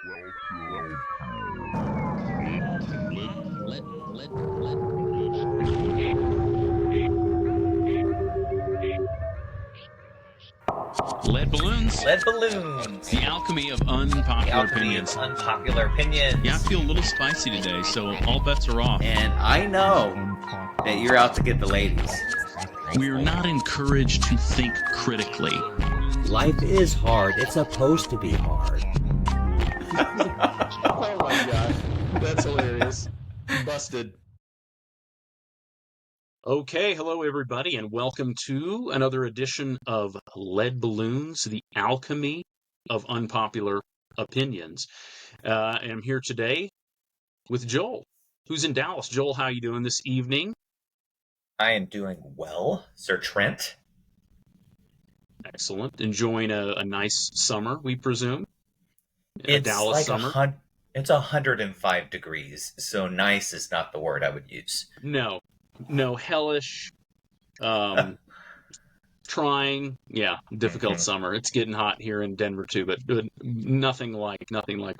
Lead balloons. Lead balloons. The alchemy of unpopular opinions. Unpopular opinions. Yeah, I feel a little spicy today, so all bets are off. And I know that you're out to get the ladies. We're not encouraged to think critically. Life is hard. It's supposed to be hard. Oh my god. That's hilarious. Busted. Okay, hello everybody, and welcome to another edition of Lead Balloons, the alchemy of unpopular opinions. I'm here today with Joel, who's in Dallas. Joel, how are you doing this evening? I am doing well, Sir Trent. Excellent. Enjoying a nice summer, we presume? It's Dallas like summer? It's 105 degrees, so nice is not the word I would use. No, hellish, trying, difficult summer. It's getting hot here in Denver too, but nothing like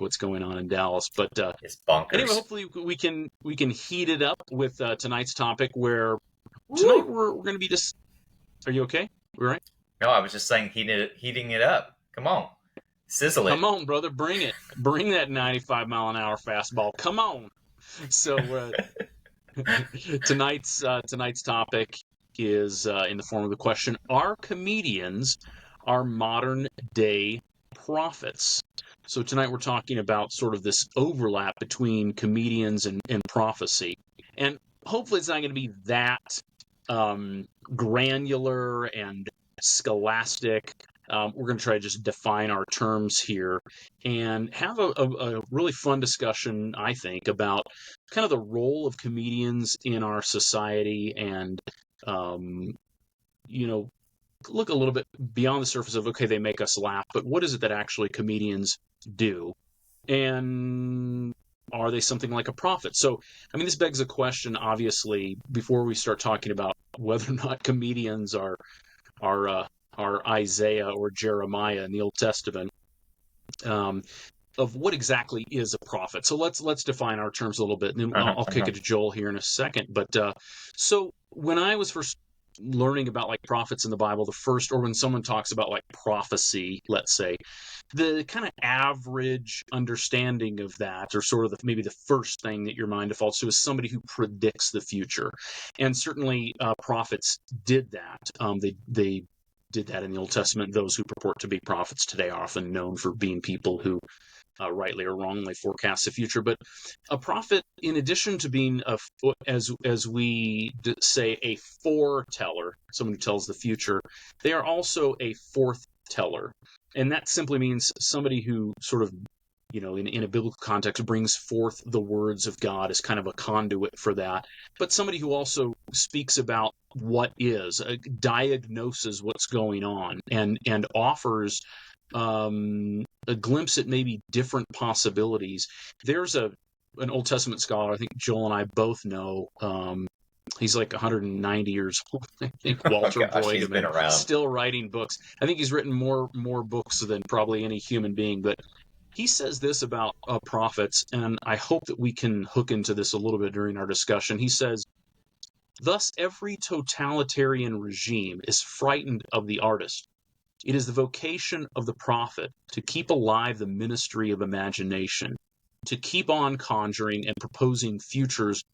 what's going on in Dallas. But It's bonkers. anyway, hopefully we can heat it up with tonight's topic. Where tonight we're going to be just. Are you okay? You all right? No, I was just saying heating it up. Come on, sizzle it. Come on, brother, bring it. Bring that 95 mile an hour fastball. Come on. So tonight's topic is in the form of the question: are comedians our modern day prophets? So tonight we're talking about sort of this overlap between comedians and prophecy, and hopefully it's not going to be that granular and scholastic. We're going to try to just define our terms here and have a really fun discussion, I think, about kind of the role of comedians in our society and, look a little bit beyond the surface of, okay, they make us laugh, but what is it that actually comedians do? And are they something like a prophet? So, I mean, this begs a question, obviously, before we start talking about whether or not comedians are Isaiah or Jeremiah in the Old Testament, of what exactly is a prophet. So let's define our terms a little bit, and then I'll kick it to Joel here in a second. But so when I was first learning about like prophets in the Bible, the first, or when someone talks about like prophecy, let's say, the kind of average understanding of that, or sort of maybe the first thing that your mind defaults to, is somebody who predicts the future. And certainly prophets did that. They did that in the Old Testament. Those who purport to be prophets today are often known for being people who rightly or wrongly forecast the future. But a prophet, in addition to being as we say, a foreteller, someone who tells the future, they are also a forthteller. And that simply means somebody who sort of, in a biblical context, brings forth the words of God as kind of a conduit for that, but somebody who also speaks about what is, diagnoses what's going on, and offers a glimpse at maybe different possibilities. There's an Old Testament scholar, I think Joel and I both know. He's like 190 years old. I think Walter Boyd, he's been around, still writing books. I think he's written more books than probably any human being, but he says this about prophets, and I hope that we can hook into this a little bit during our discussion. He says, "Thus every totalitarian regime is frightened of the artist. It is the vocation of the prophet to keep alive the ministry of imagination, to keep on conjuring and proposing futures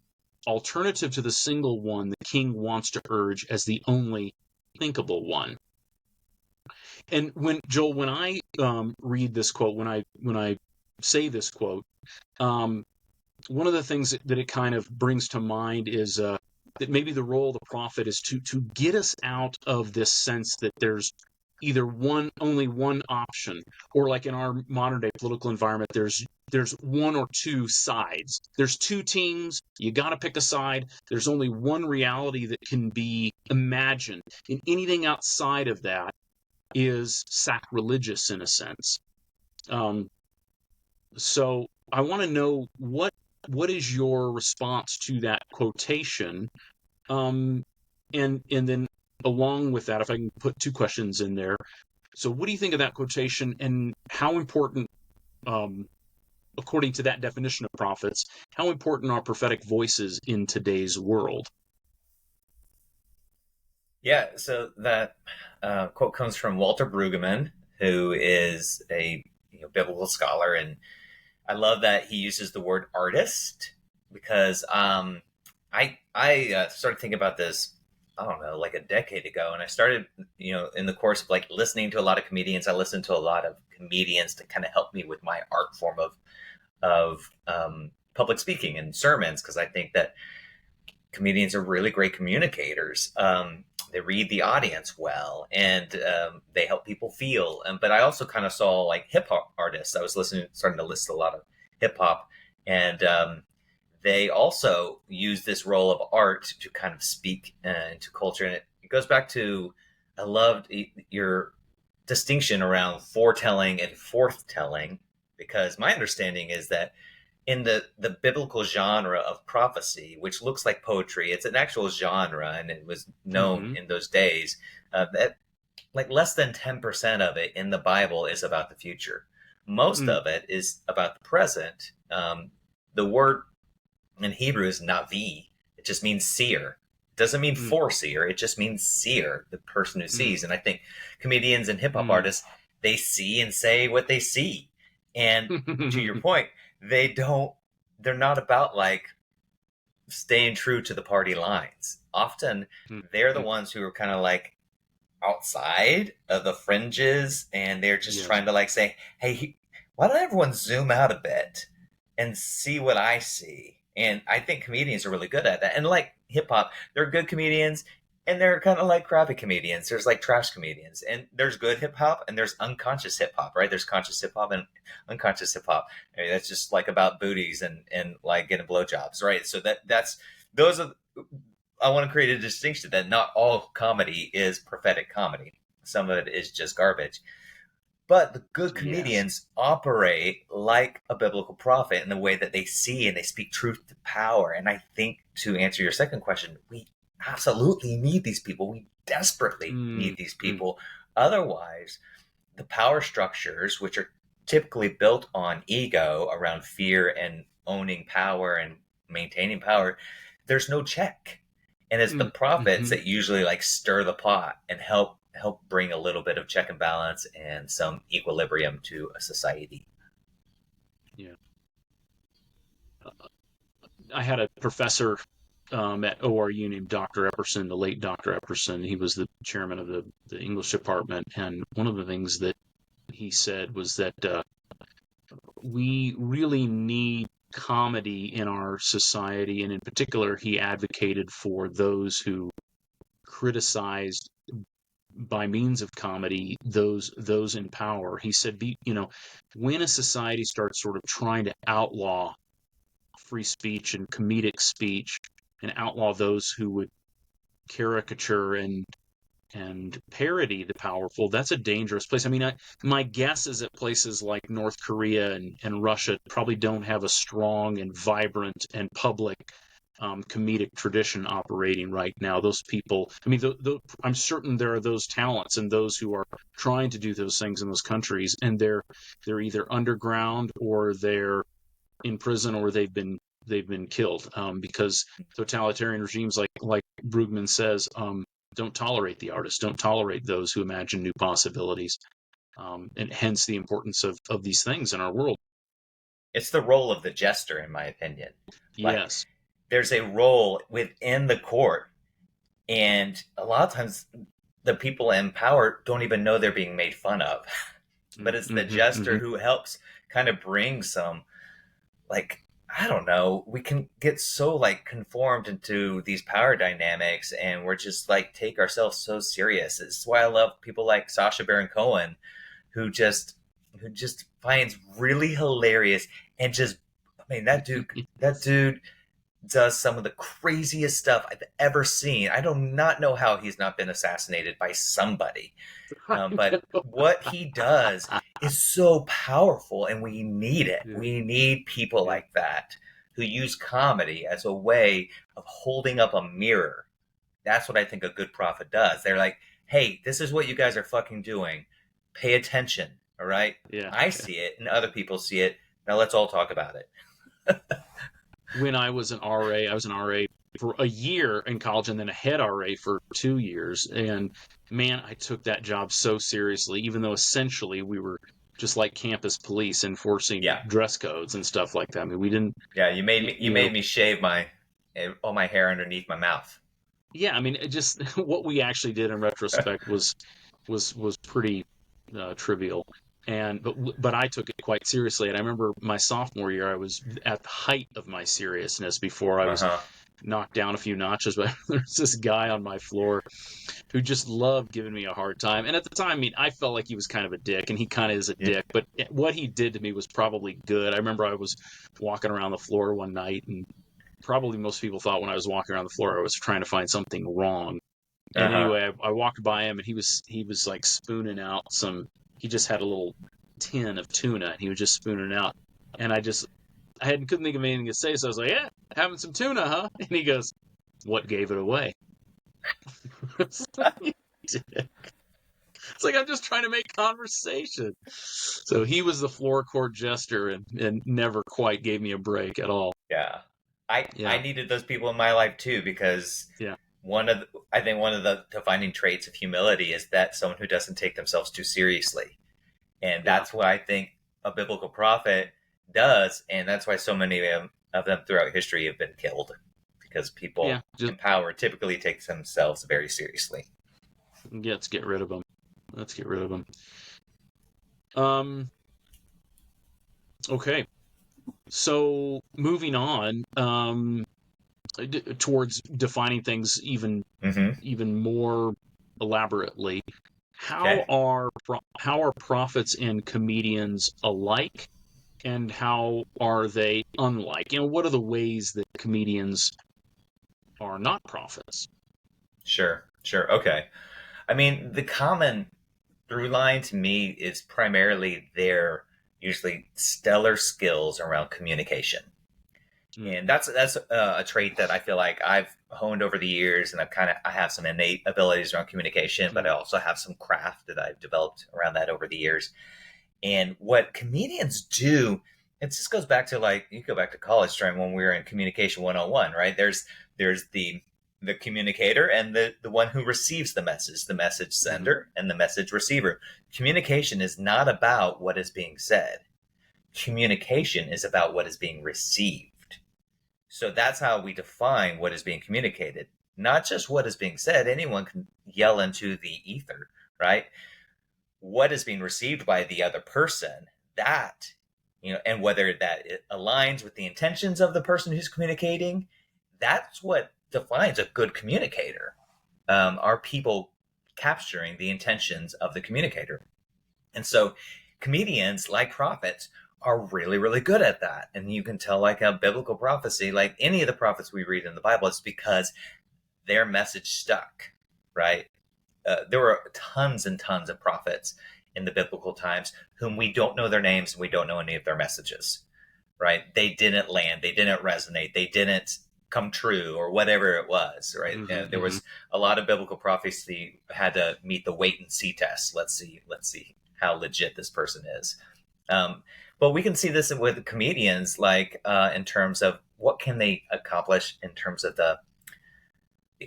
alternative to the single one the king wants to urge as the only thinkable one." And when I read this quote, when I say this quote, one of the things that it kind of brings to mind is that maybe the role of the prophet is to get us out of this sense that there's either only one option, or like in our modern day political environment, there's one or two sides. There's two teams. You got to pick a side. There's only one reality that can be imagined, and anything outside of that is sacrilegious in a sense. So I want to know what is your response to that quotation, and then along with that, if I can put two questions in there. So what do you think of that quotation, and how important according to that definition of prophets, how important are prophetic voices in today's world? Yeah, so that quote comes from Walter Brueggemann, who is a biblical scholar, and I love that he uses the word artist because I started thinking about this, I don't know, like a decade ago, and I started in the course of like listening to a lot of comedians. I listened to a lot of comedians to kind of help me with my art form of public speaking and sermons, because I think that comedians are really great communicators. They read the audience well, and they help people feel. But I also kind of saw like hip hop artists. I was starting to list a lot of hip hop, and they also use this role of art to kind of speak into culture. And it goes back to, I loved your distinction around foretelling and forthtelling, because my understanding is that in the biblical genre of prophecy, which looks like poetry, it's an actual genre, and it was known in those days that like less than 10% of it in the Bible is about the future. Most of it is about the present. The word in Hebrew is navi. It just means seer. It doesn't mean foreseer. It just means seer, the person who sees. And I think comedians and hip hop artists, they see and say what they see. And to your point, they're not about like staying true to the party lines. Often they're the ones who are kind of like outside of the fringes, and they're just trying to like say, hey, why don't everyone zoom out a bit and see what I see? And I think comedians are really good at that. And like hip hop, they're good comedians, and they're kind of like crappy comedians. There's like trash comedians, and there's good hip hop, and there's unconscious hip hop, right? There's conscious hip hop and unconscious hip hop. I mean, that's just like about booties and like getting blowjobs, right? So those are. I want to create a distinction that not all comedy is prophetic comedy. Some of it is just garbage. But the good comedians operate like a biblical prophet in the way that they see and they speak truth to power. And I think, to answer your second question, we absolutely need these people. We desperately need these people. Otherwise, the power structures, which are typically built on ego around fear and owning power and maintaining power, there's no check. And it's the prophets that usually like stir the pot and help bring a little bit of check and balance and some equilibrium to a society. Yeah. I had a professor at ORU named Dr. Epperson, the late Dr. Epperson. He was the chairman of the English department. And one of the things that he said was that we really need comedy in our society. And in particular, he advocated for those who criticized by means of comedy those in power. He said, when a society starts sort of trying to outlaw free speech and comedic speech and outlaw those who would caricature and parody the powerful, that's a dangerous place. I mean, my guess is that places like North Korea and Russia probably don't have a strong and vibrant and public comedic tradition operating right now. Those people, I mean, I'm certain there are those talents and those who are trying to do those things in those countries, and they're either underground or they're in prison or they've been killed because totalitarian regimes, like Brueggemann says, don't tolerate the artists, don't tolerate those who imagine new possibilities, and hence the importance of these things in our world. It's the role of the jester, in my opinion. Yes. There's a role within the court, and a lot of times the people in power don't even know they're being made fun of. But it's the jester who helps kind of bring some, like, I don't know, we can get so like conformed into these power dynamics, and we're just like take ourselves so serious. It's why I love people like Sacha Baron Cohen, who just finds really hilarious and just, I mean, that dude does some of the craziest stuff I've ever seen. I do not know how he's not been assassinated by somebody. But what he does is so powerful, and we need it. Yeah. We need people like that who use comedy as a way of holding up a mirror. That's what I think a good prophet does. They're like, hey, this is what you guys are fucking doing. Pay attention, all right? Yeah. I see it, and other people see it. Now let's all talk about it. When I was an RA for a year in college and then a head RA for 2 years. And man, I took that job so seriously, even though essentially we were just like campus police enforcing dress codes and stuff like that. I mean, we didn't. Yeah, you made me shave all my hair underneath my mouth. Yeah, I mean, it just what we actually did in retrospect was pretty trivial. But I took it quite seriously, and I remember my sophomore year, I was at the height of my seriousness before I was knocked down a few notches. But there's this guy on my floor who just loved giving me a hard time, and at the time, I mean, I felt like he was kind of a dick, and he kind of is a dick. But what he did to me was probably good. I remember I was walking around the floor one night, and probably most people thought when I was walking around the floor I was trying to find something wrong. And anyway, I walked by him, and he was like spooning out some. He just had a little tin of tuna, and he was just spooning out. And I couldn't think of anything to say, so I was like, "Yeah, having some tuna, huh?" And he goes, "What gave it away?" It's like I'm just trying to make conversation. So he was the floor court jester, and never quite gave me a break at all. Yeah. I needed those people in my life too, because I think one of the defining traits of humility is that someone who doesn't take themselves too seriously. And that's what I think a biblical prophet does. And that's why so many of them throughout history have been killed, because people in power typically take themselves very seriously. Let's get rid of them. Okay. So moving on, towards defining things even more elaborately, how are prophets and comedians alike, and how are they unlike? What are the ways that comedians are not prophets? Sure. Okay. I mean, the common through line to me is primarily their usually stellar skills around communication. And that's a trait that I feel like I've honed over the years, and I have some innate abilities around communication, but I also have some craft that I've developed around that over the years. And what comedians do, it just goes back to, like, you go back to college, Trent, when we were in communication 101, right? There's the communicator and the one who receives the message sender and the message receiver. Communication is not about what is being said. Communication is about what is being received. So that's how we define what is being communicated, not just what is being said. Anyone can yell into the ether, right? What is being received by the other person, that, and whether that it aligns with the intentions of the person who's communicating, that's what defines a good communicator. Are people capturing the intentions of the communicator? And so comedians, like prophets, are really, really good at that. And you can tell, like a biblical prophecy, like any of the prophets we read in the Bible, it's because their message stuck, right? There were tons and tons of prophets in the biblical times whom we don't know their names and we don't know any of their messages, right? They didn't land, they didn't resonate, they didn't come true, or whatever it was, right? There was a lot of biblical prophecy had to meet the wait and see test. Let's see how legit this person is. But we can see this with comedians, like in terms of what can they accomplish in terms of the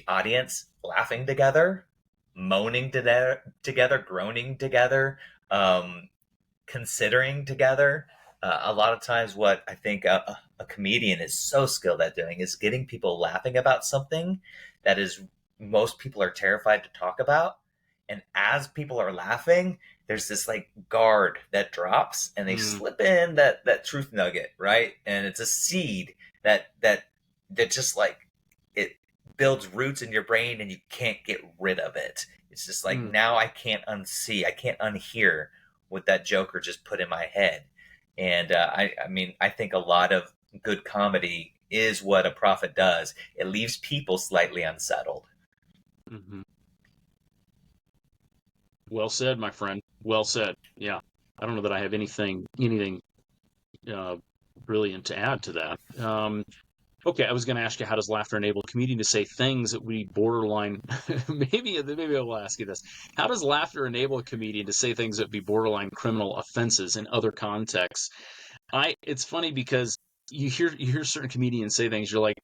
audience laughing together, moaning together, groaning together, considering together. A lot of times what I think a comedian is so skilled at doing is getting people laughing about something that is most people are terrified to talk about. And as people are laughing, there's this like guard that drops, and they slip in that truth nugget, right? And it's a seed that just like it builds roots in your brain, and you can't get rid of it. It's just like, now I can't unsee, I can't unhear what that joker just put in my head. And I mean, I think a lot of good comedy is what a prophet does. It leaves people slightly unsettled. Mm-hmm. Well said, my friend. Well said. Yeah. I don't know that I have anything brilliant to add to that. Okay, I was going to ask you, how does laughter enable a comedian to say things that we borderline... maybe I will ask you this. How does laughter enable a comedian to say things that would be borderline criminal offenses in other contexts? It's funny because you hear certain comedians say things, you're like,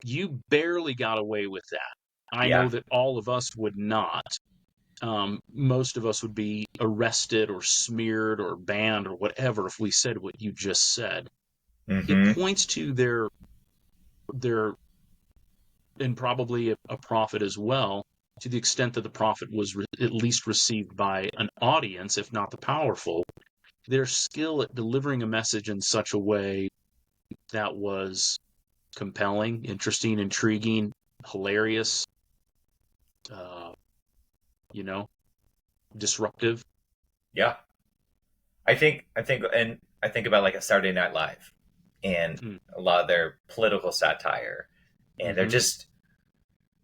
you barely got away with that. I know that all of us would not. Most of us would be arrested or smeared or banned or whatever if we said what you just said. It points to their and probably a prophet as well, to the extent that the prophet was at least received by an audience, if not the powerful, their skill at delivering a message in such a way that was compelling, interesting, intriguing, hilarious, you know, disruptive. Yeah. I think about like a Saturday Night Live and a lot of their political satire, and they're just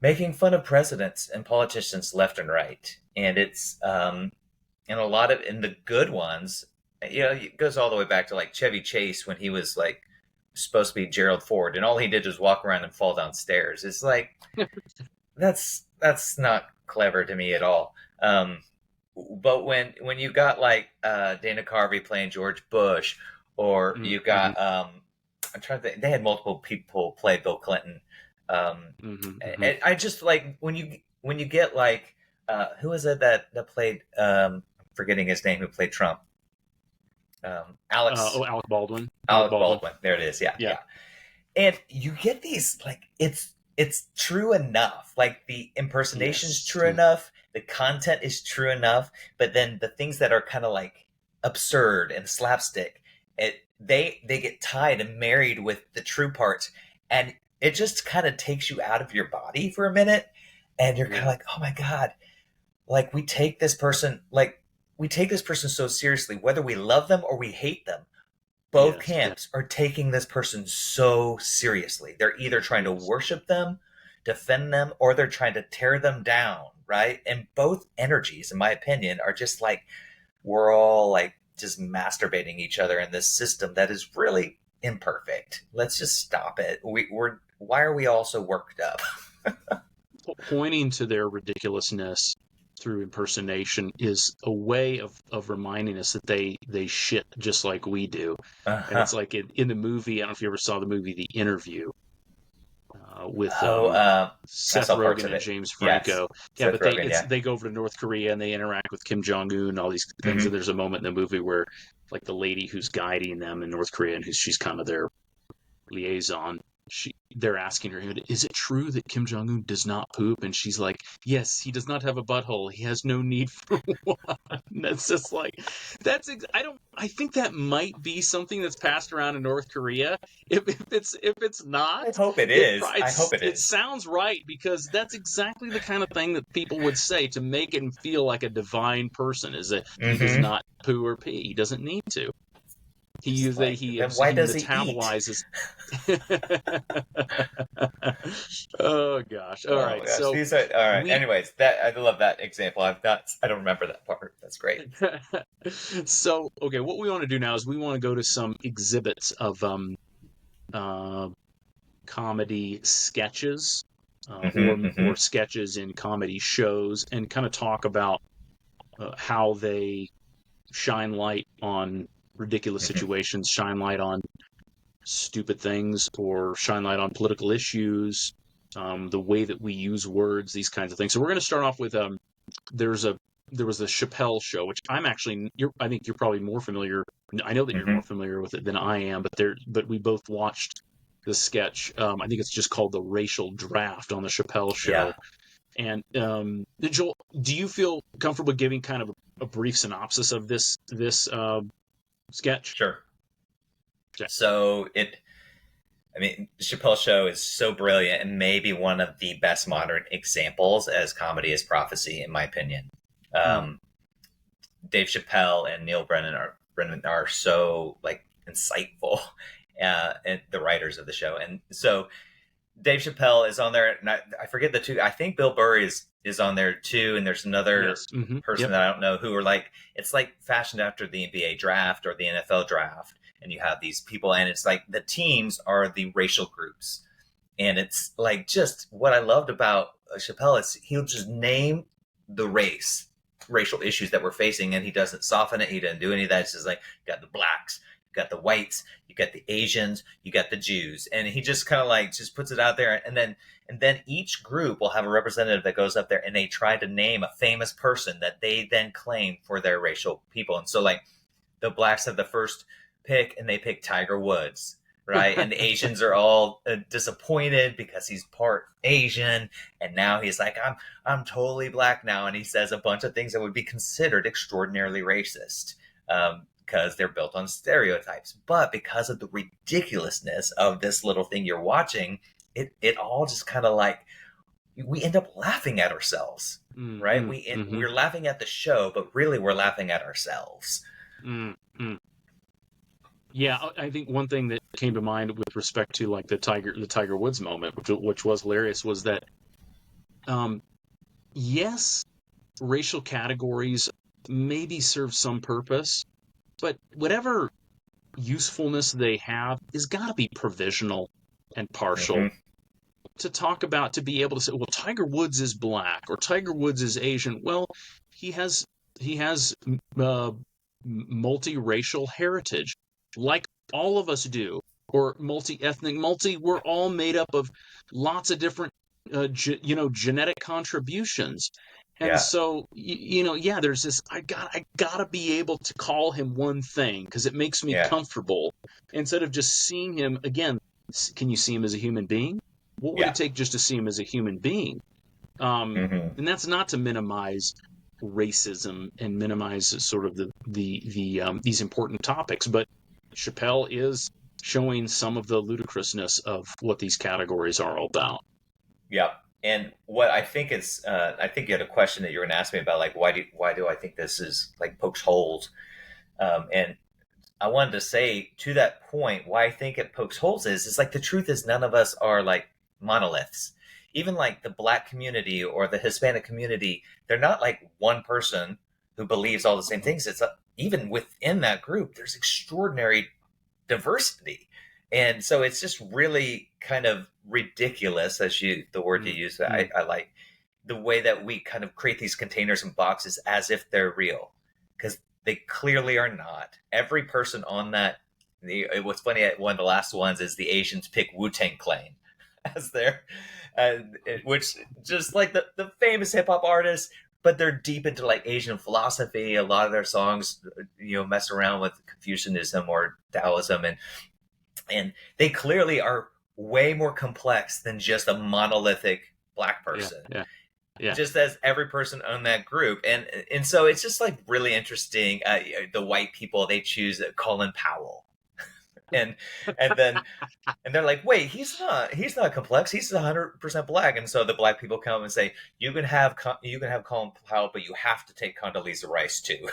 making fun of presidents and politicians left and right. And it's and a lot of in the good ones, it goes all the way back to like Chevy Chase when he was like supposed to be Gerald Ford, and all he did was walk around and fall down stairs. It's like that's not clever to me at all. But when you got like Dana Carvey playing George Bush, or you got I'm trying to think, they had multiple people play Bill Clinton. And I just like when you get like who was it that played I'm forgetting his name, who played Trump. Alec Baldwin. Alec Baldwin. There it is. Yeah. And you get these like it's true enough. Like the impersonation's true enough, the content is true enough, but then the things that are kind of like absurd and slapstick, they get tied and married with the true parts, and it just kind of takes you out of your body for a minute, and you're kind of like, oh my God, like we take this person so seriously, whether we love them or we hate them. Both camps are taking this person so seriously. They're either trying to worship them, defend them, or they're trying to tear them down, right? And both energies, in my opinion, are just like, we're all like just masturbating each other in this system that is really imperfect. Let's just stop it. Why are we all so worked up? Pointing to their ridiculousness through impersonation is a way of reminding us that they shit just like we do. And it's like in the movie, I don't know if you ever saw the movie The Interview with Seth Rogen and James Franco. Yes. But they go over to North Korea and they interact with Kim Jong-un, all these things. And there's a moment in the movie where like the lady who's guiding them in North Korea, and she's kind of their liaison, they're asking her, is it true that Kim Jong-un does not poop? And she's like, yes, he does not have a butthole. He has no need for one. And it's just like, I think that might be something that's passed around in North Korea. If it's not, I hope it is. I hope it is. It sounds right, because that's exactly the kind of thing that people would say to make him feel like a divine person, is that he does not poo or pee. He doesn't need to. He metabolizes. Oh gosh! All right. Gosh. So all right. Anyways, I love that example. I don't remember that part. That's great. So okay, what we want to do now is we want to go to some exhibits of comedy sketches, or sketches in comedy shows, and kind of talk about how they shine light on ridiculous situations, shine light on stupid things, or shine light on political issues, the way that we use words, these kinds of things. So we're going to start off with there was a Chappelle show, which I think you're probably more familiar. I know that you're more familiar with it than I am, but we both watched the sketch. I think it's just called The Racial Draft on the Chappelle show. And Joel, do you feel comfortable giving kind of a brief synopsis of this sketch? Sure. Okay. So Chappelle's show is so brilliant and maybe one of the best modern examples as comedy is prophecy, in my opinion. Dave Chappelle and Neil Brennan are so like insightful, and the writers of the show. And so Dave Chappelle is on there, and I forget the two. I think Bill Burr is on there too, and there's another person that I don't know, who are like, it's like fashioned after the NBA draft or the NFL draft, and you have these people, and it's like the teams are the racial groups, and it's like just what I loved about Chappelle is he'll just name the racial issues that we're facing, and he doesn't soften it. He doesn't do any of that. It's just like, got the blacks, got the whites, you got the Asians, you got the Jews, and he just kind of like just puts it out there, and then each group will have a representative that goes up there and they try to name a famous person that they then claim for their racial people. And so like the blacks have the first pick and they pick Tiger Woods, right? And the Asians are all disappointed because he's part Asian, and now he's like, I'm totally black now, and he says a bunch of things that would be considered extraordinarily racist because they're built on stereotypes. But because of the ridiculousness of this little thing you're watching, it all just kind of like, we end up laughing at ourselves, right? We're laughing at the show, but really we're laughing at ourselves. Yeah, I think one thing that came to mind with respect to like the Tiger Woods moment, which was hilarious, was that yes, racial categories maybe serve some purpose, but whatever usefulness they have is got to be provisional and partial. To talk about, to be able to say, well, Tiger Woods is black or Tiger Woods is Asian. Well, he has multiracial heritage, like all of us do, or multi-ethnic, we're all made up of lots of different, genetic contributions. And so, there's this, I gotta be able to call him one thing because it makes me comfortable instead of just seeing him again. Can you see him as a human being? What would it take just to see him as a human being? And that's not to minimize racism and minimize sort of these important topics, but Chappelle is showing some of the ludicrousness of what these categories are all about. Yeah. And what I think is, I think you had a question that you were going to ask me about, like, why do I think this is like pokes holes? And I wanted to say to that point, why I think it pokes holes is like, the truth is none of us are like monoliths. Even like the black community or the Hispanic community, they're not like one person who believes all the same things. It's even within that group, there's extraordinary diversity. And so it's just really kind of ridiculous, the word you use. I like the way that we kind of create these containers and boxes as if they're real, because they clearly are not. Every person on that, what's funny, one of the last ones is the Asians pick Wu-Tang Clan as their, which just like the famous hip hop artists, but they're deep into like Asian philosophy. A lot of their songs, mess around with Confucianism or Taoism, and they clearly are way more complex than just a monolithic black person. Yeah. Just as every person on that group, and so it's just like really interesting. The white people, they choose Colin Powell. And they're like, wait, he's not complex. He's 100% black. And so the black people come and say, you can have Colin Powell, but you have to take Condoleezza Rice too.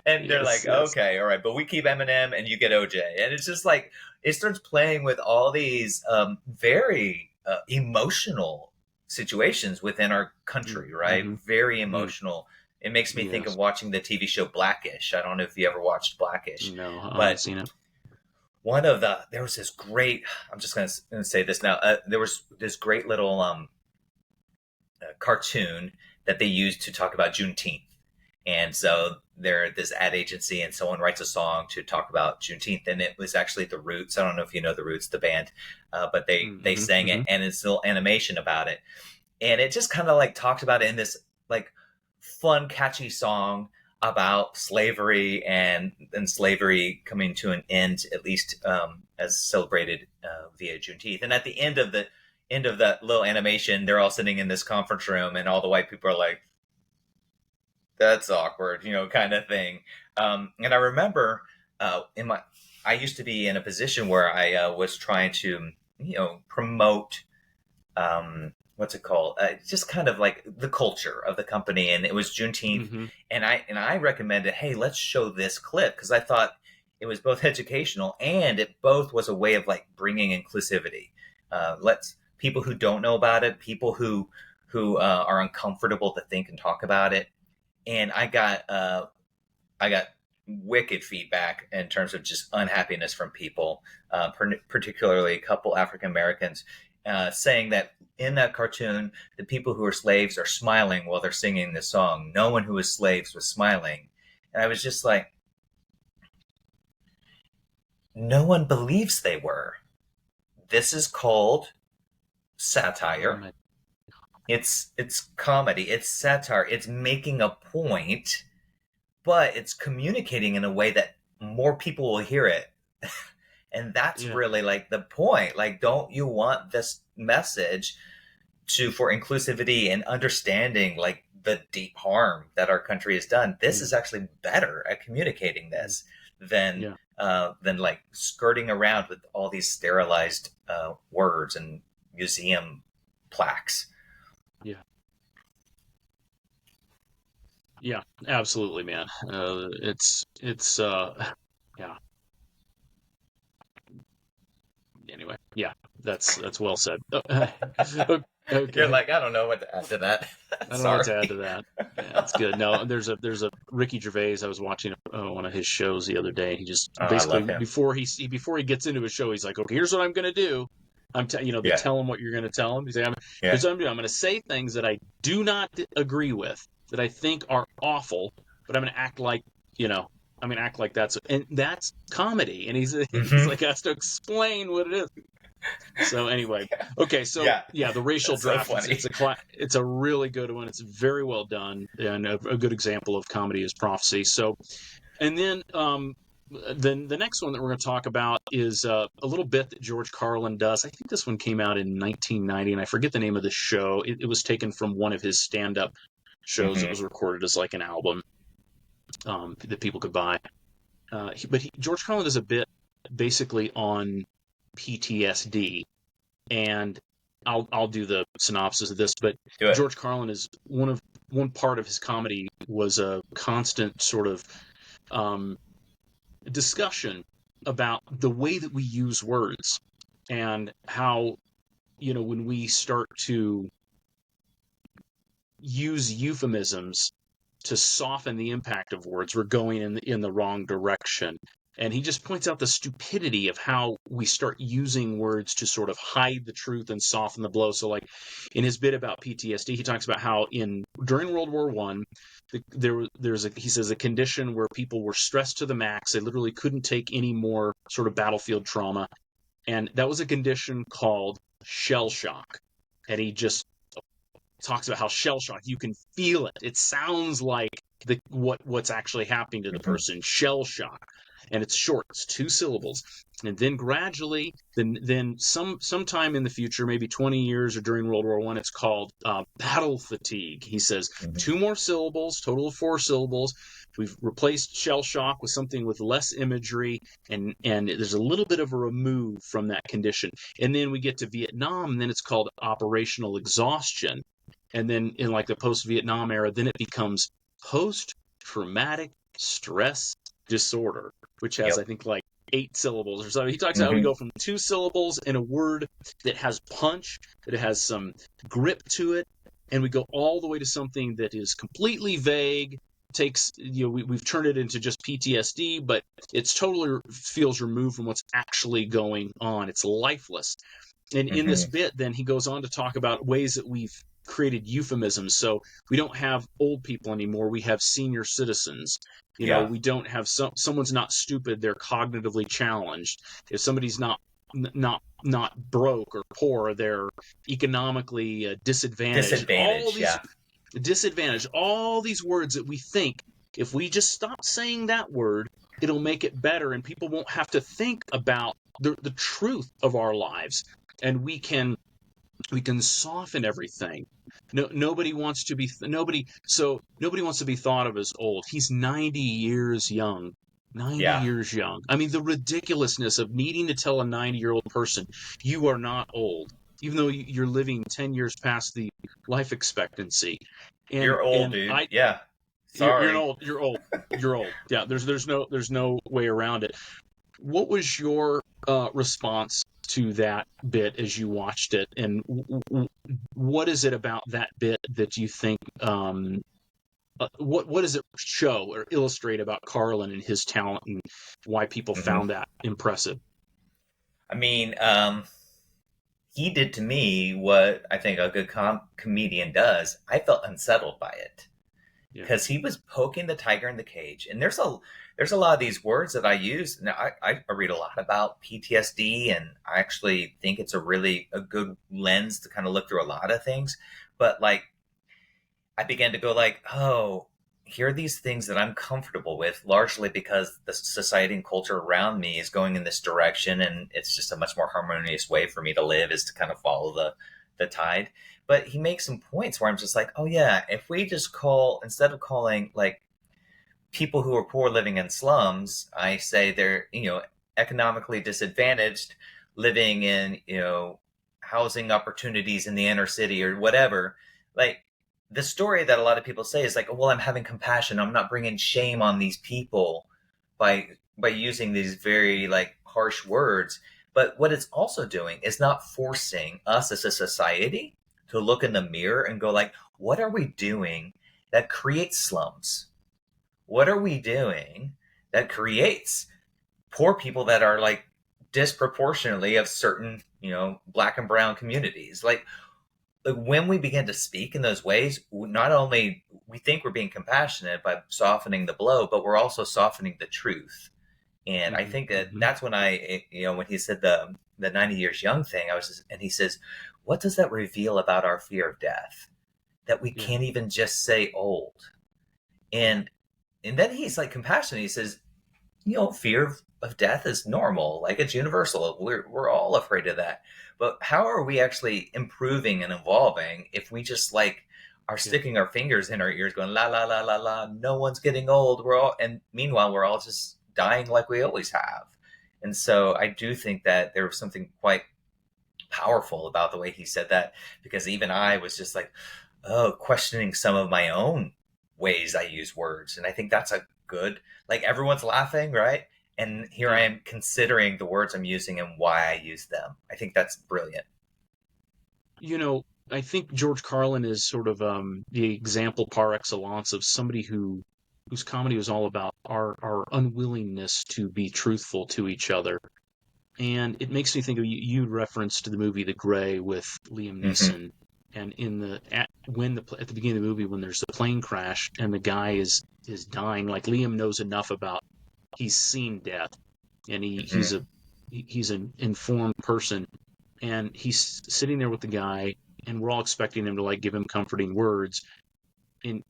And they're like, okay, all right, but we keep Eminem and you get OJ. And it's just like, it starts playing with all these very emotional situations within our country, right? Very emotional. It makes me think of watching the TV show Blackish. I don't know if you ever watched Blackish. No, I but haven't seen it. There was this great, I'm just going to say this now. There was this great little cartoon that they used to talk about Juneteenth. And so they're this ad agency and someone writes a song to talk about Juneteenth. And it was actually the Roots. I don't know if you know the Roots, the band, but they sang it, and it's a little animation about it. And it just kind of like talked about it in this like fun, catchy song about slavery and slavery coming to an end, at least as celebrated via Juneteenth. And at the end of that little animation, they're all sitting in this conference room, and all the white people are like, "That's awkward," kind of thing. And I remember I used to be in a position where I was trying to, promote. What's it called? Just kind of like the culture of the company, and it was Juneteenth, and I recommended, hey, let's show this clip, because I thought it was both educational and it both was a way of like bringing inclusivity. Let's people who don't know about it, people who are uncomfortable to think and talk about it, and I got wicked feedback in terms of just unhappiness from people, particularly a couple African Americans, saying that in that cartoon, the people who are slaves are smiling while they're singing this song. No one who was slaves was smiling. And I was just like, no one believes they were. This is called satire. It's comedy. It's satire. It's making a point, but it's communicating in a way that more people will hear it. And that's really like the point. Like, don't you want this message for inclusivity and understanding like the deep harm that our country has done? This is actually better at communicating this than like skirting around with all these sterilized words and museum plaques. Yeah, absolutely, man. It's yeah. Anyway, yeah, that's well said. Okay. You're like, I don't know what to add to that. I don't know what to add to that. Yeah, it's good. No, there's a Ricky Gervais. I was watching one of his shows the other day. He just basically before he gets into his show, he's like, okay, here's what I'm going to do. They tell him what you're going to tell him. He's like, here's what I'm doing. I'm going to say things that I do not agree with, that I think are awful, but I'm going to act like, act like that's comedy. And he's like, has to explain what it is. So anyway, okay, so the racial draft, so it's a really good one. It's very well done, and a good example of comedy is prophecy. So, and then the next one that we're going to talk about is a little bit that George Carlin does. I think this one came out in 1990, and I forget the name of the show. It was taken from one of his stand-up shows that was recorded as like an album that people could buy. George Carlin does a bit basically on PTSD, and I'll do the synopsis of this. But George Carlin is one part of his comedy was a constant sort of discussion about the way that we use words, and how when we start to use euphemisms to soften the impact of words, we're going in the wrong direction. And he just points out the stupidity of how we start using words to sort of hide the truth and soften the blow. So, like in his bit about PTSD, he talks about how during World War I, he says a condition where people were stressed to the max. They literally couldn't take any more sort of battlefield trauma, and that was a condition called shell shock. And he just talks about how shell shock, you can feel it. It sounds like what's actually happening to the person. Shell shock. And it's short, it's 2 syllables. And then gradually, then sometime in the future, maybe 20 years or during World War I, it's called battle fatigue. He says 2 more syllables, total of 4 syllables. We've replaced shell shock with something with less imagery, and there's a little bit of a remove from that condition. And then we get to Vietnam, and then it's called operational exhaustion. And then in like the post-Vietnam era, then it becomes post-traumatic stress disorder, which has I think like 8 syllables or something. He talks about how we go from 2 syllables in a word that has punch, that has some grip to it, and we go all the way to something that is completely vague, takes, we've turned it into just PTSD, but it's totally feels removed from what's actually going on. It's lifeless. And in this bit, then he goes on to talk about ways that we've created euphemisms. So we don't have old people anymore. We have senior citizens. We don't have someone's not stupid. They're cognitively challenged. If somebody's not broke or poor, they're economically disadvantaged. Disadvantaged. All these words that we think, if we just stop saying that word, it'll make it better, and people won't have to think about the truth of our lives, and we can soften everything. Nobody wants to be thought of as old. He's 90 years young. 90 years young. I mean, the ridiculousness of needing to tell a 90-year-old person, you are not old, even though you're living 10 years past the life expectancy. You're old, dude. Sorry. You're old. Yeah, there's no way around it. What was your response to that bit as you watched it, and what is it about that bit that you think what does it show or illustrate about Carlin and his talent, and why people found that impressive? I mean, he did to me what I think a good comedian does. I felt unsettled by it. because he was poking the tiger in the cage. And there's a lot of these words that I use. Now I read a lot about PTSD, and I actually think it's a good lens to kind of look through a lot of things. But like, I began to go like, oh, here are these things that I'm comfortable with, largely because the society and culture around me is going in this direction, and it's just a much more harmonious way for me to live is to kind of follow the tide. But he makes some points where I'm just like, oh yeah, if we just instead of calling like people who are poor living in slums, I say they're, economically disadvantaged, living in, housing opportunities in the inner city or whatever. Like, the story that a lot of people say is like, well, I'm having compassion. I'm not bringing shame on these people by using these very like harsh words. But what it's also doing is not forcing us as a society to look in the mirror and go like, what are we doing that creates slums? What are we doing that creates poor people that are like disproportionately of certain, black and brown communities? Like, when we begin to speak in those ways, not only we think we're being compassionate by softening the blow, but we're also softening the truth. And I think that that's when when he said the 90 years young thing, and he says, what does that reveal about our fear of death? That we can't even just say old. And then he's like compassionate. He says, fear of death is normal. Like, it's universal. We're all afraid of that. But how are we actually improving and evolving if we just like are sticking our fingers in our ears going, la, la, la, la, la, no one's getting old. And meanwhile, we're all just dying like we always have. And so I do think that there was something quite powerful about the way he said that, because even I was just like, questioning some of my own ways I use words. And I think that's a good, like, everyone's laughing, right? And here I am considering the words I'm using and why I use them. I think that's brilliant. I think George Carlin is sort of the example par excellence of somebody whose comedy was all about our unwillingness to be truthful to each other. And it makes me think of you referenced the movie The Grey with Liam Neeson. And at the beginning of the movie, when there's the plane crash and the guy is dying, like, Liam knows enough about, he's seen death, and he's an informed person, and he's sitting there with the guy, and we're all expecting him to like give him comforting words, and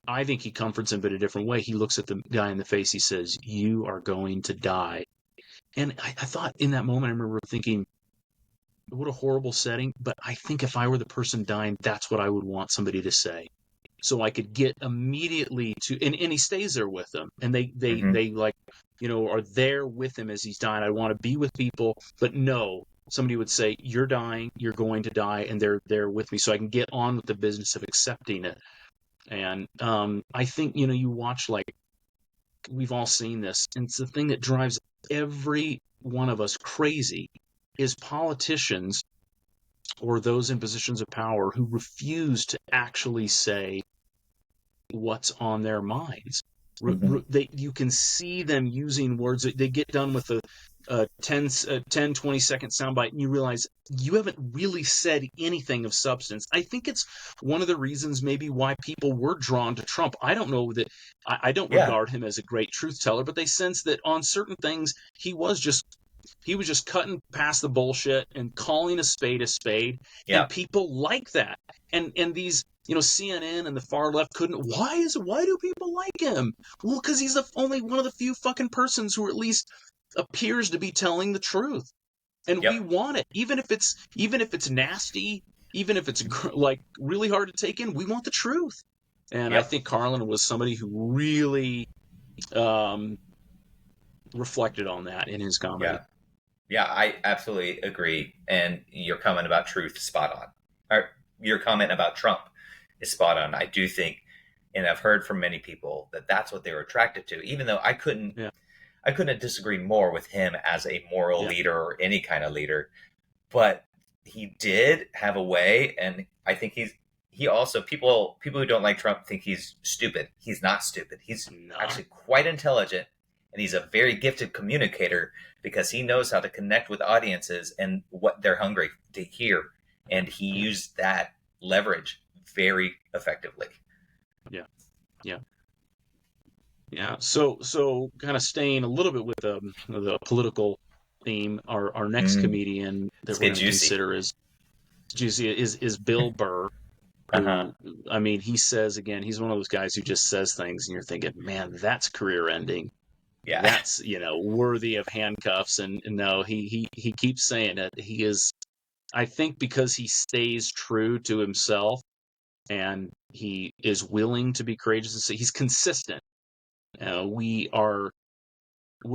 I think he comforts him, but a different way. He looks at the guy in the face. He says, "You are going to die." And I thought in that moment, I remember thinking, what a horrible setting. But I think if I were the person dying, that's what I would want somebody to say. So I could get immediately to, and he stays there with them. And they like, are there with him as he's dying. I want to be with people, but no, somebody would say, you're dying, you're going to die, and they're there with me. So I can get on with the business of accepting it. And I think, you watch, like, we've all seen this, and it's the thing that drives every one of us crazy is politicians or those in positions of power who refuse to actually say what's on their minds. You can see them using words. They get done with a 10, 20-second soundbite, and you realize you haven't really said anything of substance. I think it's one of the reasons maybe why people were drawn to Trump. I don't know that I don't regard him as a great truth teller, but they sense that on certain things he was just cutting past the bullshit and calling a spade, and people like that. And these, CNN and the far left couldn't. Why do people like him? Well, because he's only one of the few fucking persons who at least appears to be telling the truth, and we want it, even if it's nasty, even if it's like really hard to take in. We want the truth, and I think Carlin was somebody who really reflected on that in his comedy. Yeah, I absolutely agree. And your comment about truth is spot on. Or your comment about Trump is spot on. I do think, and I've heard from many people that that's what they were attracted to, even though I couldn't disagree more with him as a moral leader or any kind of leader. But he did have a way, and I think he also, people who don't like Trump think he's stupid. He's not stupid. He's actually quite intelligent, and he's a very gifted communicator because he knows how to connect with audiences and what they're hungry to hear. And he used that leverage very effectively. Yeah. Yeah. Yeah. So kind of staying a little bit with the political theme, our next Mm, comedian let's that we're get going to juicy. consider is juicy is Bill Burr, Uh-huh. who, I mean, he says, again, he's one of those guys who just says things and you're thinking, man, that's career ending. Yeah. That's, worthy of handcuffs. And no, he keeps saying it. He is, I think, because he stays true to himself and he is willing to be courageous and say he's consistent. We're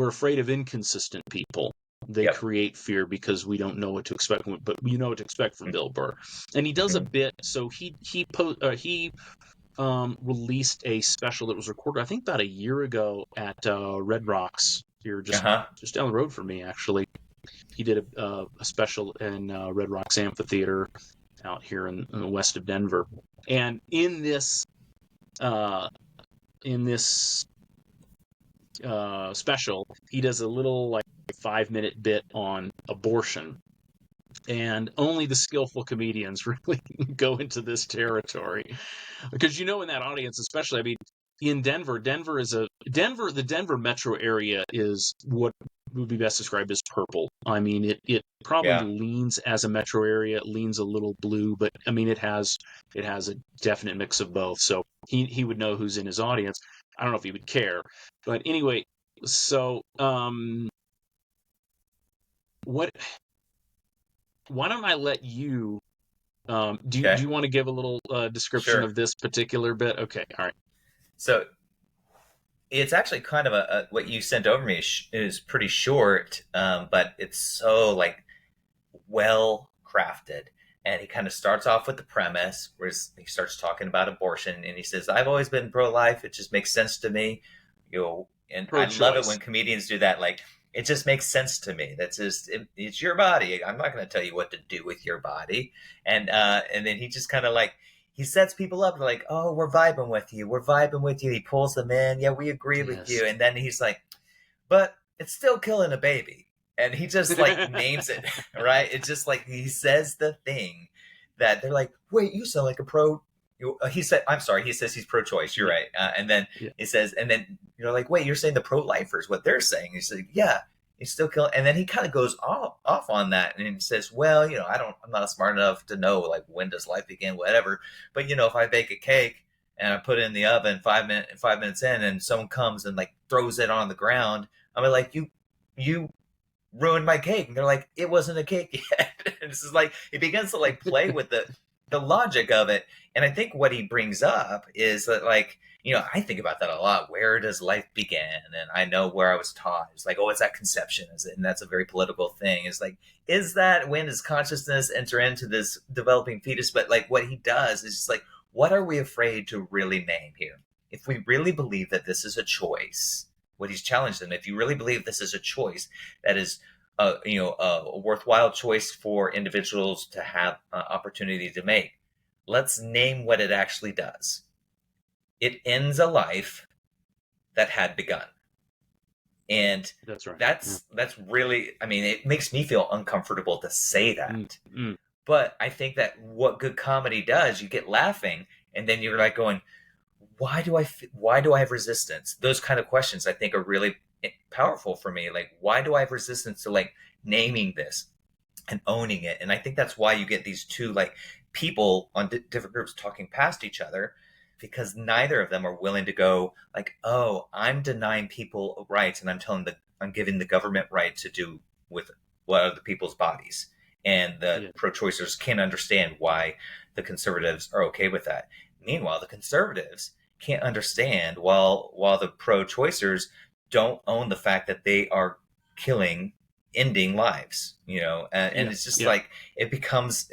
afraid of inconsistent people. They Yep. create fear because we don't know what to expect, but you know what to expect from Bill Burr. And he does a Mm-hmm. bit. So he released a special that was recorded, I think, about a year ago at Red Rocks here, Uh-huh. just down the road from me. Actually, he did a special in Red Rocks Amphitheater out here in the west of Denver. And uh, in this special, he does a little like 5-minute bit on abortion. And only the skillful comedians really go into this territory. Because in that audience, especially, I mean, in the Denver metro area is what would be best described as purple. I mean, it probably Yeah. leans as a metro area, it leans a little blue, but I mean, it has a definite mix of both. So he would know who's in his audience. I don't know if he would care, but anyway, so what? Why don't I let you? Do Okay. you want to give a little description Sure. of this particular bit? Okay, all right. So it's actually kind of what you sent over me is pretty short, but it's so like well crafted. And he kind of starts off with the premise where he starts talking about abortion, and he says, "I've always been pro-life. It just makes sense to me." And I love it Pro-choice. when comedians do that. Like, it just makes sense to me. That's just it's your body. I'm not going to tell you what to do with your body. And then he just kind of like he sets people up like, "Oh, we're vibing with you. We're vibing with you." He pulls them in. Yeah, we agree with Yes. you. And then he's like, "But it's still killing a baby." And he just like names it, right? It's just like he says the thing that they're like, "Wait, you sound like a pro." He said, "I'm sorry." He says he's pro-choice. You're Yeah. right. And then Yeah. he says, and then you're like, "Wait, you're saying the pro-lifers what they're saying?" He's like, "Yeah, he's still killing." And then he kind of goes off on that and he says, "Well, I'm not smart enough to know like when does life begin, whatever. But if I bake a cake and I put it in the oven 5 minutes in, and someone comes and like throws it on the ground, I'm like, you ruined my cake." And they're like, "It wasn't a cake yet." And this is like he begins to like play with the logic of it. And I think what he brings up is that like, I think about that a lot. Where does life begin? And I know where I was taught. It's like, oh, it's at conception, is it? And that's a very political thing. It's like, is that when does consciousness enter into this developing fetus? But like what he does is just like, what are we afraid to really name here? If we really believe that this is a choice, what he's challenged them, if you really believe this is a choice that is a worthwhile choice for individuals to have opportunity to make, let's name what it actually does. It ends a life that had begun. And That's right. that's really, I mean, it makes me feel uncomfortable to say that. Mm-hmm. But I think that what good comedy does, you get laughing and then you're like going, why do I have resistance? Those kind of questions I think are really powerful for me. Like, why do I have resistance to like naming this and owning it? And I think that's why you get these two like people on different groups talking past each other, because neither of them are willing to go like, "Oh, I'm denying people rights and I'm giving the government right to do with what are the people's bodies." And the Yeah. pro-choicers can't understand why the conservatives are okay with that. Meanwhile, the conservatives can't understand while the pro-choicers don't own the fact that they are ending lives, and Yeah. it's just Yeah. like it becomes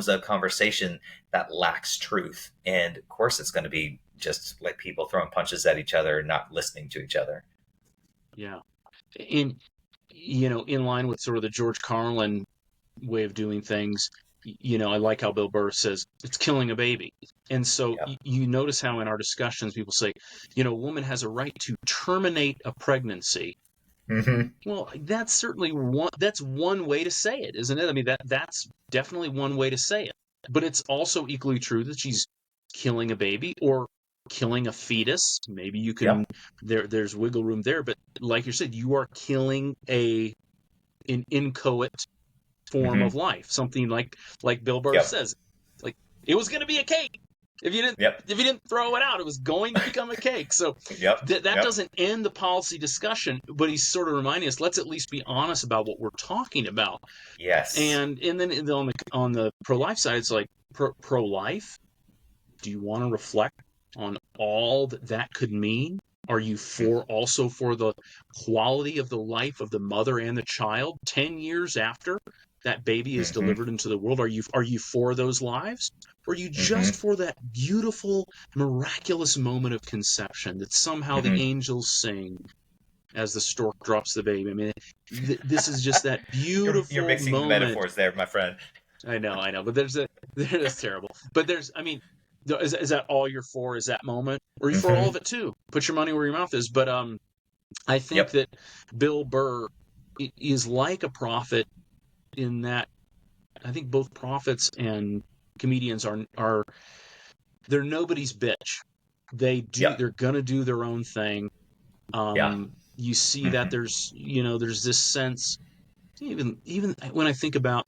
a conversation that lacks truth. And of course it's going to be just like people throwing punches at each other and not listening to each other. Yeah. In line with sort of the George Carlin way of doing things, I like how Bill Burr says it's killing a baby. And so Yep. you notice how in our discussions people say, a woman has a right to terminate a pregnancy. Mm-hmm. Well, that's certainly one way to say it, isn't it? I mean, that's definitely one way to say it. But it's also equally true that she's killing a baby or killing a fetus. Maybe you can. Yep. There's wiggle room there, but like you said, you are killing an inchoate form of life. Something like Bill Burr Yep. says, like it was going to be a cake. If you didn't throw it out, it was going to become a cake. So that doesn't end the policy discussion, but he's sort of reminding us, let's at least be honest about what we're talking about. Yes. And then on the pro-life side, it's like pro-life. Do you want to reflect on all that could mean? Are you also for the quality of the life of the mother and the child 10 years after that baby is delivered into the world? Are you for those lives? Or are you just for that beautiful, miraculous moment of conception that somehow the angels sing as the stork drops the baby? I mean, this is just that beautiful you're mixing moment. metaphors there, my friend. I know, but that's terrible. But is that all you're for? Is that moment, or are you for all of it too? Put your money where your mouth is. But I think that Bill Burr is like a prophet in that I think both prophets and comedians are they're nobody's bitch. They're gonna do their own thing. You see that there's this sense, even when I think about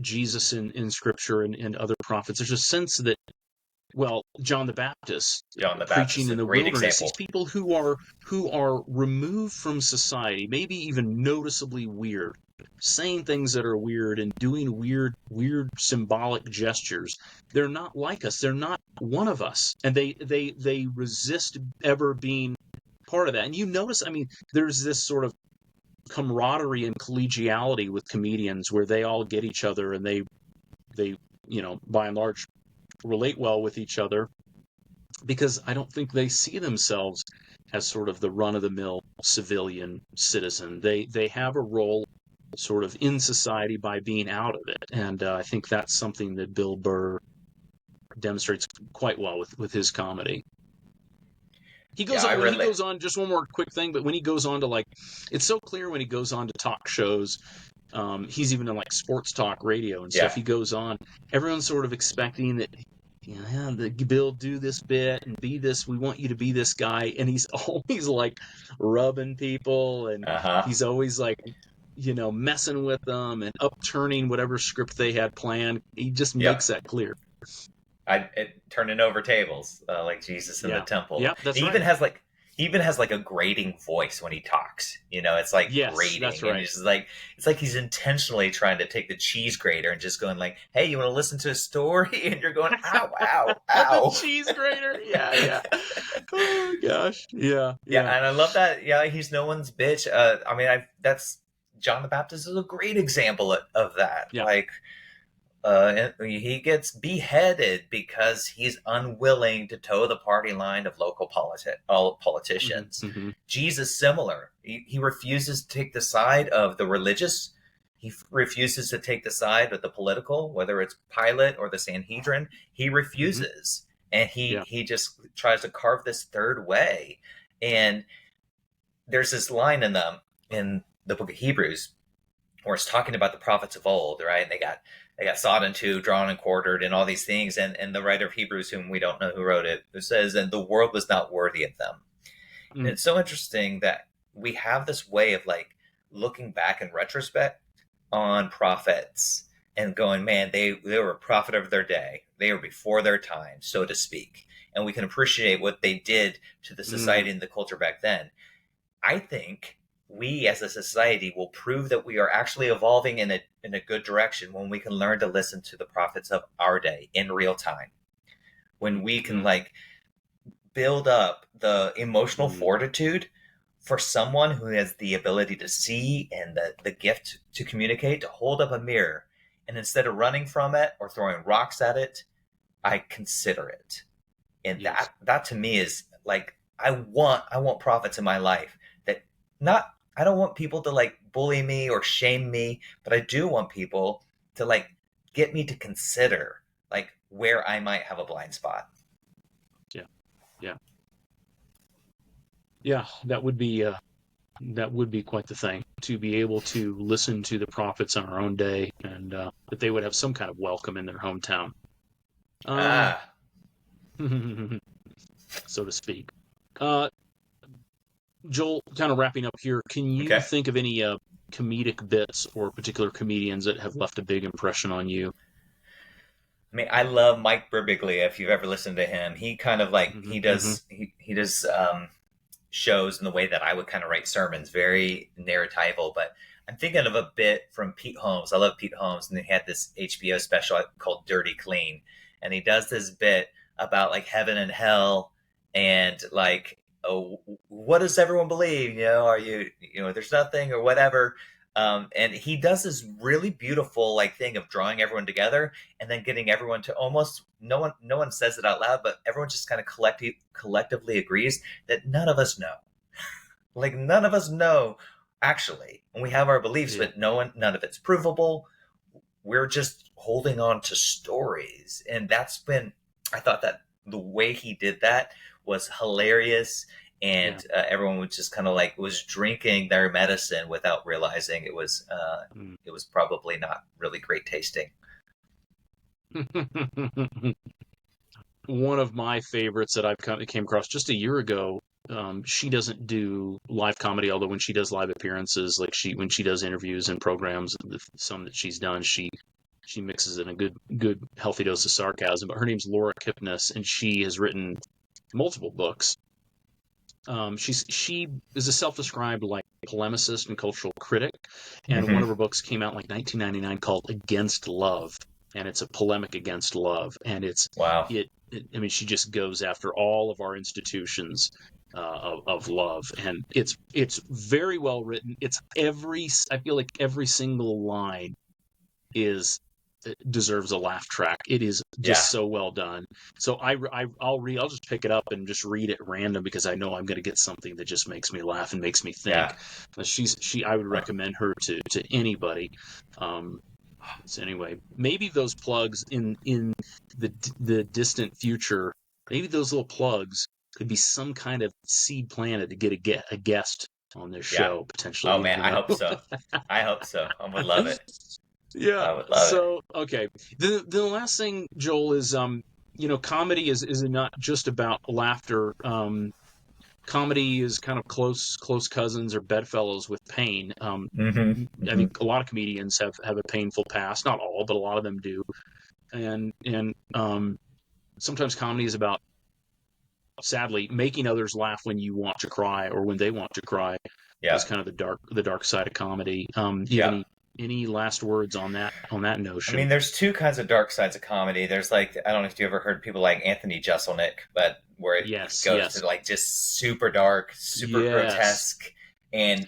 Jesus in scripture and other prophets, there's a sense that, well, John the Baptist preaching in the wilderness, example. These people who are removed from society, maybe even noticeably weird, saying things that are weird and doing weird symbolic gestures. They're not like us. They're not one of us, and they resist ever being part of that. And you notice, I mean, there's this sort of camaraderie and collegiality with comedians where they all get each other and they by and large relate well with each other, because I don't think they see themselves as sort of the run-of-the-mill civilian citizen. They have a role sort of in society by being out of it, and I think that's something that Bill Burr demonstrates quite well with his comedy. He goes on, when he goes on, just one more quick thing, but when he goes on to, like, it's so clear when he goes on to talk shows, he's even in like sports talk radio and stuff. He goes on, everyone's sort of expecting that, Bill, do this bit and be this, we want you to be this guy, and he's always like rubbing people, and he's always like, messing with them and upturning whatever script they had planned. He just makes that clear. Turning over tables, like Jesus in the temple. Yeah, that's right. He even has like a grating voice when he talks. It's like grating. That's right. And it's like he's intentionally trying to take the cheese grater and just going like, "Hey, you want to listen to a story?" And you're going, "Ow, ow, ow!" The cheese grater. Yeah. Oh gosh. Yeah. And I love that. Yeah, he's no one's bitch. That's John the Baptist is a great example of that. Yeah. Like. He gets beheaded because he's unwilling to toe the party line of local politicians. Jesus, similar. He refuses to take the side of the religious. He refuses to take the side of the political, whether it's Pilate or the Sanhedrin. He refuses. And he just tries to carve this third way. And there's this line in the book of Hebrews where it's talking about the prophets of old, right? And they got sawed in two, drawn and quartered, and all these things. And the writer of Hebrews, whom we don't know who wrote it, who says, and the world was not worthy of them. And it's so interesting that we have this way of like looking back in retrospect on prophets and going, man, they were a prophet of their day. They were before their time, so to speak. And we can appreciate what they did to the society and the culture back then. I think we as a society will prove that we are actually evolving in a good direction when we can learn to listen to the prophets of our day in real time. When we can like build up the emotional fortitude for someone who has the ability to see and the gift to communicate, to hold up a mirror, and instead of running from it or throwing rocks at it, I consider it. And that to me is like, I want prophets in my life that I don't want people to like bully me or shame me, but I do want people to like get me to consider like where I might have a blind spot. Yeah, that would be quite the thing, to be able to listen to the prophets in our own day, and that they would have some kind of welcome in their hometown. so to speak. Joel, kind of wrapping up here, can you think of any comedic bits or particular comedians that have left a big impression on you? I mean, I love Mike Birbiglia. If you've ever listened to him, he kind of like he does shows in the way that I would kind of write sermons, very narratival. But I'm thinking of a bit from Pete Holmes. I love Pete Holmes, and he had this HBO special called Dirty Clean, and he does this bit about like heaven and hell, and like, oh, what does everyone believe? You know, are you there's nothing or whatever. And he does this really beautiful like thing of drawing everyone together and then getting everyone to almost no one says it out loud, but everyone just kind of collectively agrees that none of us know. Like none of us know actually. And we have our beliefs, but none of it's provable. We're just holding on to stories. And I thought that the way he did that was hilarious. And everyone was just kind of like was drinking their medicine without realizing it was probably not really great tasting. One of my favorites that I've came across just a year ago. She doesn't do live comedy, although when she does live appearances, like when she does interviews and programs, some that she's done, she mixes in a good healthy dose of sarcasm. But her name's Laura Kipnis, and she has written multiple books. She is a self-described like polemicist and cultural critic, and one of her books came out in like 1999 called Against Love, and it's a polemic against love, and it's I mean, she just goes after all of our institutions of love, and it's very well written. I feel like every single line deserves a laugh track. It is just so well done. So I'll just pick it up and just read it random because I know I'm going to get something that just makes me laugh and makes me think. I would recommend her to anybody. So anyway, maybe those plugs in the distant future, maybe those little plugs could be some kind of seed planted to get a guest on this show potentially. Oh man, I hope so. I hope so. I would love it. Yeah. I would love it. Okay. The last thing, Joel, is comedy is not just about laughter. Comedy is kind of close cousins or bedfellows with pain. I think a lot of comedians have a painful past. Not all, but a lot of them do. And sometimes comedy is about, sadly, making others laugh when you want to cry or when they want to cry. Yeah. That's kind of the dark side of comedy. Do you have any last words on that notion? I mean, there's two kinds of dark sides of comedy. There's like, I don't know if you ever heard people like Anthony Jeselnik, but where it goes to like just super dark, super grotesque, and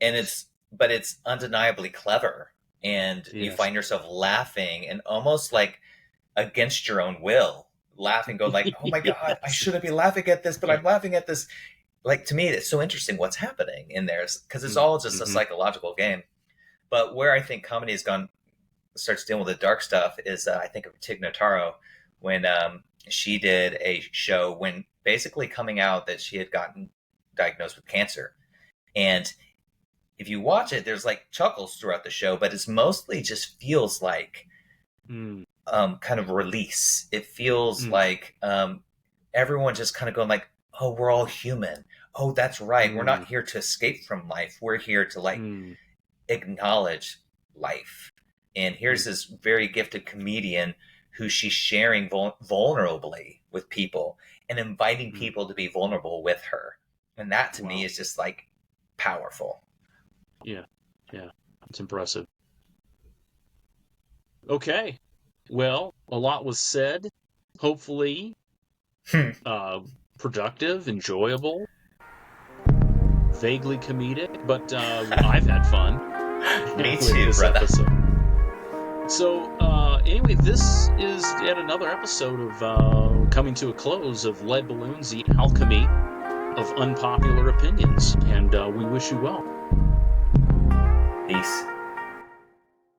it's undeniably clever, and you find yourself laughing and almost like against your own will, laughing, go like, oh my God, I shouldn't be laughing at this, but I'm laughing at this. Like, to me, it's so interesting what's happening in there because it's all just a psychological game. But where I think comedy starts dealing with the dark stuff is I think of Tig Notaro when she did a show when basically coming out that she had gotten diagnosed with cancer. And if you watch it, there's like chuckles throughout the show, but it's mostly just feels like kind of release. It feels like everyone just kind of going like, oh, we're all human. Oh, that's right. We're not here to escape from life. We're here to like acknowledge life. And here's this very gifted comedian who she's sharing vulnerably with people and inviting people to be vulnerable with her. And that to me is just like powerful. Yeah. It's impressive. Okay. Well, a lot was said. Hopefully productive, enjoyable, vaguely comedic, but I've had fun. Me too, brother. So, anyway, this is yet another episode of coming to a close of Lead Balloons, the alchemy of unpopular opinions, and we wish you well. Peace.